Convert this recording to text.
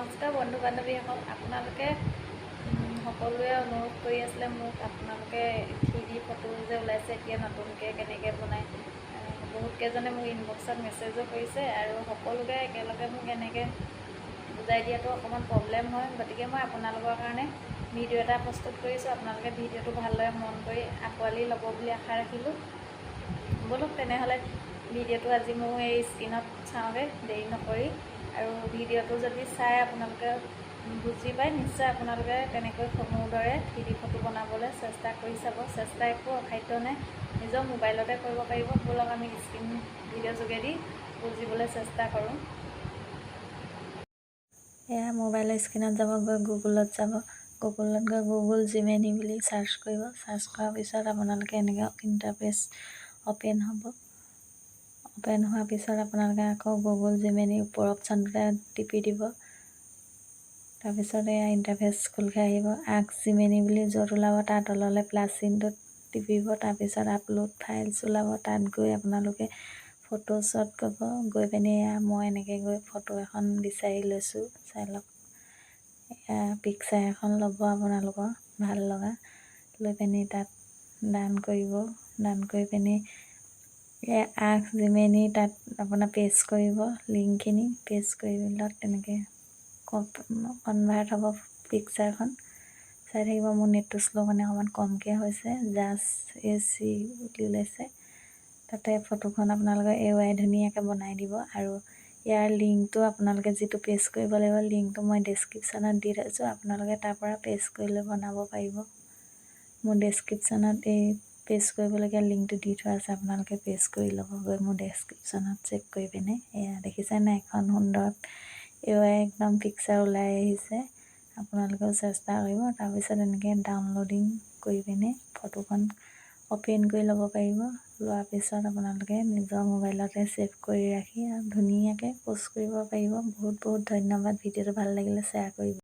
নমস্কাৰ বন্ধু বান্ধৱীসকল, আপোনালোকে সকলোৱে অনুৰোধ কৰি আছিলে মোক আপোনালোকে 3D ফটো যে ওলাইছে এতিয়া নতুনকৈ কেনেকৈ বনায়। বহুতকেইজনে মোক ইনবক্সত মেছেজো কৰিছে আৰু সকলোকে একেলগে মোক এনেকৈ বুজাই দিয়াটো অকণমান প্ৰব্লেম হয়। গতিকে মই আপোনালোকৰ কাৰণে ভিডিঅ' এটা প্ৰস্তুত কৰিছোঁ। আপোনালোকে ভিডিঅ'টো ভালদৰে মন কৰি আঁকোৱালি ল'ব বুলি আশা ৰাখিলোঁ। বলক তেনেহ'লে ভিডিঅ'টো আজি মোৰ এই স্ক্ৰীণত চাওঁগৈ দেৰি নকৰি। আৰু ভিডিঅ'টো যদি চাই আপোনালোকে বুজি পায়, নিশ্চয় আপোনালোকে তেনেকৈ মোৰ দৰে 3D ফটো বনাবলৈ চেষ্টা কৰি চাব। চেষ্টা একো অসাধ্য নাই, নিজৰ মোবাইলতে কৰিব পাৰিব। বলক আমি স্ক্ৰীণ ভিডিঅ' যোগেদি বুজিবলৈ চেষ্টা কৰোঁ। এয়া মোবাইলৰ স্ক্ৰীণত যাব, গৈ গুগলত যাব। গুগলত গৈ গুগল জিমেনি বুলি চাৰ্চ কৰিব। চাৰ্চ কৰাৰ পিছত আপোনালোকে এনেকৈ ইণ্টাৰফেচ অ'পেন হ'ব। অ'পেন হোৱাৰ পিছত আপোনালোকে আকৌ গুগল জিমেনি ওপৰ অপশ্যনটোতে টিপি দিব। তাৰপিছত এয়া ইণ্টাৰফেচ খোল খাই আহিব। আস্ক জিমেনি বুলি য'ত ওলাব তাৰ তললৈ প্লাছ চিনটোত টিপিব। তাৰপিছত আপলোড ফাইলছ ওলাব, তাত গৈ আপোনালোকে ফটোশ্বত গ'ব। গৈ পিনি মই এনেকৈ গৈ ফটো এখন বিচাৰি লৈছোঁ, চাই লওক। পিকচাৰ এখন ল'ব আপোনালোকৰ ভাল লগা, লৈ পিনি তাত ডান কৰিব। ডান কৰি পিনি আস্ক জিমেনি তাত আপোনাৰ পেষ্ট কৰিব, লিংকখিনি পেষ্ট কৰি পেলাই তেনেকৈ কনভাৰ্ট হ'ব পিকচাৰখন। চাই থাকিব। মোৰ নেটটো শ্ল' মানে অকণমান কমকৈ হৈছে, জাষ্ট AC বুলি ওলাইছে। তাতে ফটোখন আপোনালোকে ধুনীয়াকৈ বনাই দিব। আৰু ইয়াৰ লিংকটো আপোনালোকে যিটো পেষ্ট কৰিব লাগিব, লিংকটো মই ডেছক্ৰিপশ্যনত দি থৈছোঁ, আপোনালোকে তাৰ পৰা পেষ্ট কৰি লৈ বনাব পাৰিব। মোৰ ডেছক্ৰিপশ্যনত এই পেষ্ট কৰিবলগীয়া লিংকটো দি থোৱা আছে, আপোনালোকে পেষ্ট কৰি ল'ব গৈ মোৰ ডেছক্ৰিপশ্যনত চেক কৰি পিনে। এয়া দেখিছে নাই, এখন সুন্দৰ একদম পিকচাৰ ওলাই আহিছে। আপোনালোকেও চেষ্টা কৰিব। তাৰপিছত এনেকৈ ডাউনলোডিং কৰি পিনে ফটোখন অ'পেন কৰি ল'ব পাৰিব। লোৱাৰ পিছত আপোনালোকে নিজৰ মোবাইলতে ছেভ কৰি ৰাখি ধুনীয়াকৈ প'ষ্ট কৰিব পাৰিব। বহুত বহুত ধন্যবাদ। ভিডিঅ'টো ভাল লাগিলে শ্বেয়াৰ কৰিব।